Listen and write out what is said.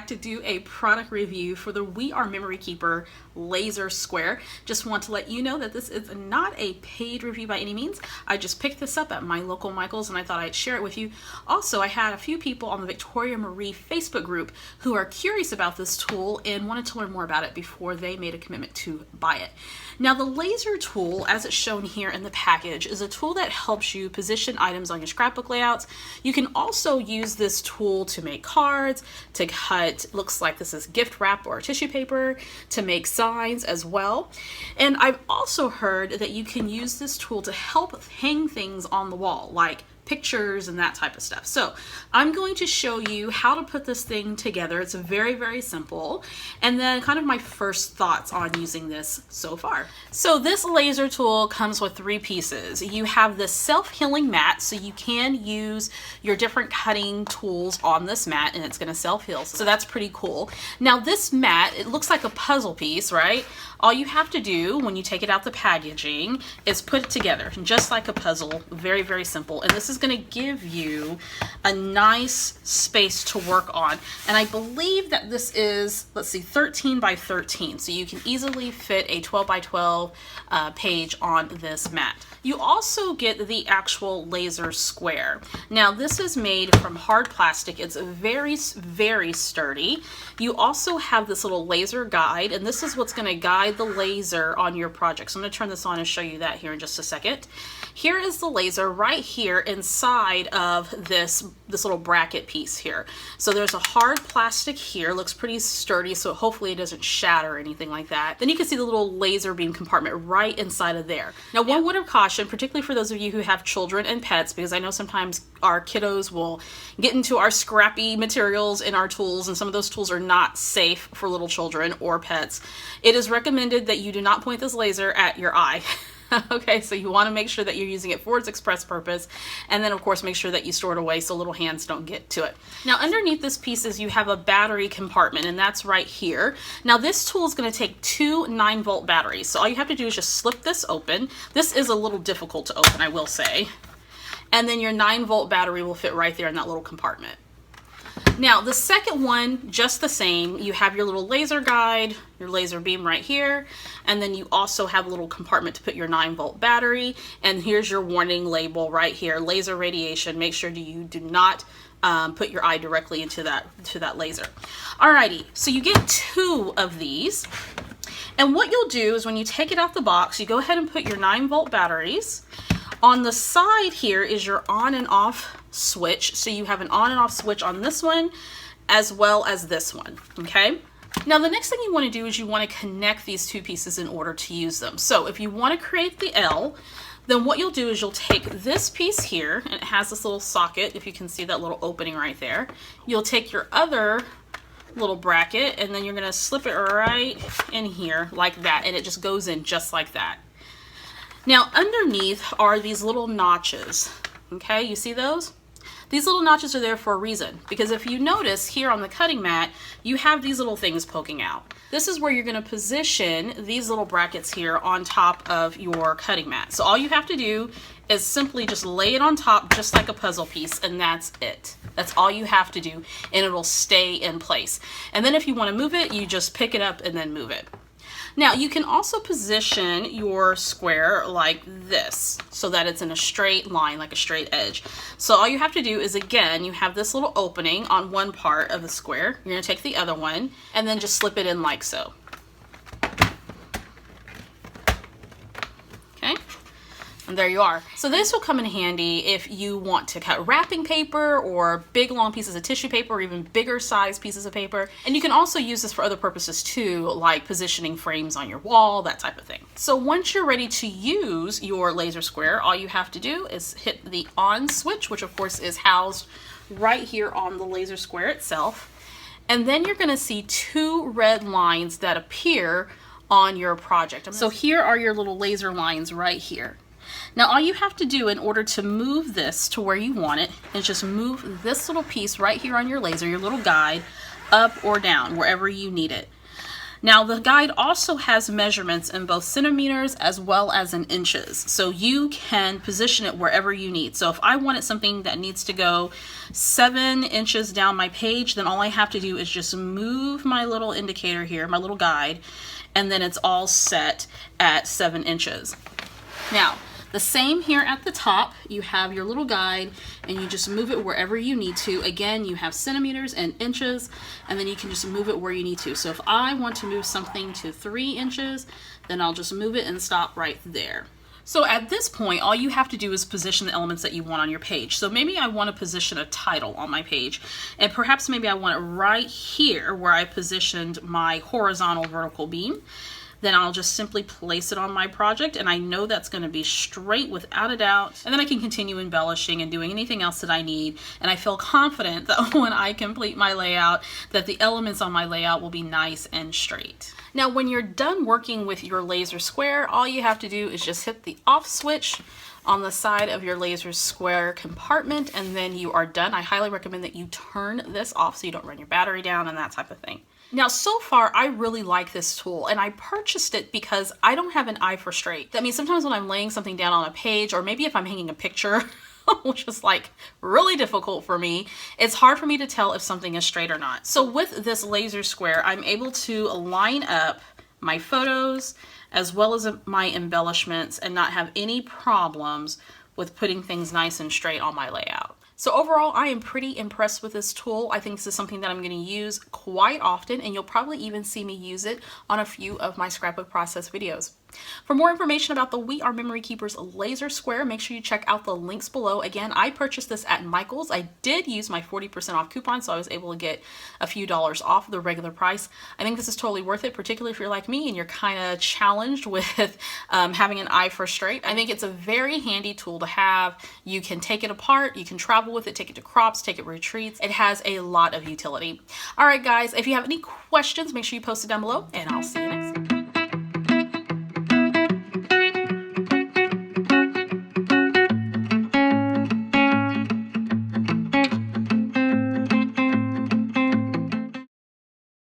back to do a product review for the We Are Memory Keeper Laser Square. Just want to let you know that this is not a paid review by any means. I just picked this up at my local Michael's and I thought I'd share it with you. Also, I had a few people on the Victoria Marie Facebook group who are curious about this tool and wanted to learn more about it before they made a commitment to buy it. Now, the laser tool, as it's shown here in the package, is a tool that helps you position items on your scrapbook layouts. You can also use this tool to make cards, to cut, looks like this is gift wrap or tissue paper, to make signs as well. And I've also heard that you can use this tool to help hang things on the wall, like pictures and that type of stuff. So I'm going to show you how to put this thing together. It's very, very simple. And then kind of my first thoughts on using this so far. So this laser tool comes with 3 pieces. You have the self-healing mat, so you can use your different cutting tools on this mat and it's going to self-heal. So that's pretty cool. Now this mat, it looks like a puzzle piece, right? All you have to do when you take it out the packaging is put it together, just like a puzzle. Very, very simple. And this is going to give you a nice space to work on. And I believe that this is, let's see, 13 by 13. So you can easily fit a 12 by 12 page on this mat. You also get the actual laser square. Now this is made from hard plastic. It's very, very sturdy. You also have this little laser guide, and this is what's going to guide the laser on your project. So I'm going to turn this on and show you that here in just a second. Here is the laser right here inside of this little bracket piece here. So there's a hard plastic here, looks pretty sturdy, so hopefully it doesn't shatter or anything like that. Then you can see the little laser beam compartment right inside of there. Now one word of caution, particularly for those of you who have children and pets, because I know sometimes our kiddos will get into our scrappy materials in our tools, and some of those tools are not safe for little children or pets. It is recommended that you do not point this laser at your eye. Okay, so you want to make sure that you're using it for its express purpose, and then of course make sure that you store it away so little hands don't get to it. Now underneath this piece is you have a battery compartment, and that's right here. Now this tool is going to take 2 9-volt batteries, so all you have to do is just slip this open. This is a little difficult to open, I will say, and then your 9-volt battery will fit right there in that little compartment. Now the second one, just the same. You have your little laser guide, your laser beam right here, and then you also have a little compartment to put your 9-volt battery, and here's your warning label right here, laser radiation. Make sure you do not put your eye directly into that laser. Alrighty, so you get 2 of these, and what you'll do is when you take it out the box, you go ahead and put your 9-volt batteries. On the side here is your on and off switch. So you have an on and off switch on this one as well as this one, okay? Now the next thing you want to do is you want to connect these 2 pieces in order to use them. So if you want to create the L, then what you'll do is you'll take this piece here, and it has this little socket, if you can see that little opening right there. You'll take your other little bracket, and then you're going to slip it right in here like that, and it just goes in just like that. Now underneath are these little notches, okay? You see those? These little notches are there for a reason, because if you notice here on the cutting mat, you have these little things poking out. This is where you're going to position these little brackets here on top of your cutting mat. So all you have to do is simply just lay it on top just like a puzzle piece, and that's it. That's all you have to do, and it'll stay in place. And then if you want to move it, you just pick it up and then move it. Now you can also position your square like this so that it's in a straight line, like a straight edge. So all you have to do is, again, you have this little opening on one part of the square. You're going to take the other one and then just slip it in like so. Okay? And there you are. So this will come in handy if you want to cut wrapping paper or big long pieces of tissue paper or even bigger size pieces of paper. And you can also use this for other purposes too, like positioning frames on your wall, that type of thing. So once you're ready to use your laser square, all you have to do is hit the on switch, which of course is housed right here on the laser square itself. And then you're going to see 2 red lines that appear on your project. So here are your little laser lines right here. Now all you have to do in order to move this to where you want it is just move this little piece right here on your laser, your little guide, up or down, wherever you need it. Now the guide also has measurements in both centimeters as well as in inches, so you can position it wherever you need. So if I wanted something that needs to go 7 inches down my page, then all I have to do is just move my little indicator here, my little guide, and then it's all set at 7 inches. Now, the same here at the top, you have your little guide and you just move it wherever you need to. Again, you have centimeters and inches, and then you can just move it where you need to. So if I want to move something to 3 inches, then I'll just move it and stop right there. So at this point, all you have to do is position the elements that you want on your page. So maybe I want to position a title on my page, and perhaps maybe I want it right here where I positioned my horizontal vertical beam. Then I'll just simply place it on my project, and I know that's going to be straight without a doubt. And then I can continue embellishing and doing anything else that I need. And I feel confident that when I complete my layout, that the elements on my layout will be nice and straight. Now, when you're done working with your laser square, all you have to do is just hit the off switch on the side of your laser square compartment, and then you are done. I highly recommend that you turn this off so you don't run your battery down and that type of thing. Now, so far, I really like this tool, and I purchased it because I don't have an eye for straight. That means sometimes when I'm laying something down on a page, or maybe if I'm hanging a picture, which is like really difficult for me, it's hard for me to tell if something is straight or not. So with this laser square, I'm able to line up my photos as well as my embellishments and not have any problems with putting things nice and straight on my layout. So overall, I am pretty impressed with this tool. I think this is something that I'm going to use quite often, and you'll probably even see me use it on a few of my scrapbook process videos. For more information about the We Are Memory Keepers laser square, make sure you check out the links below. Again, I purchased this at Michael's. I did use my 40% off coupon, so I was able to get a few dollars off the regular price. I think this is totally worth it, particularly if you're like me and you're kind of challenged with having an eye for straight. I think it's a very handy tool to have. You can take it apart, you can travel with it, take it to crops, take it retreats. It has a lot of utility. All right, guys, if you have any questions, make sure you post it down below, and I'll see you next time.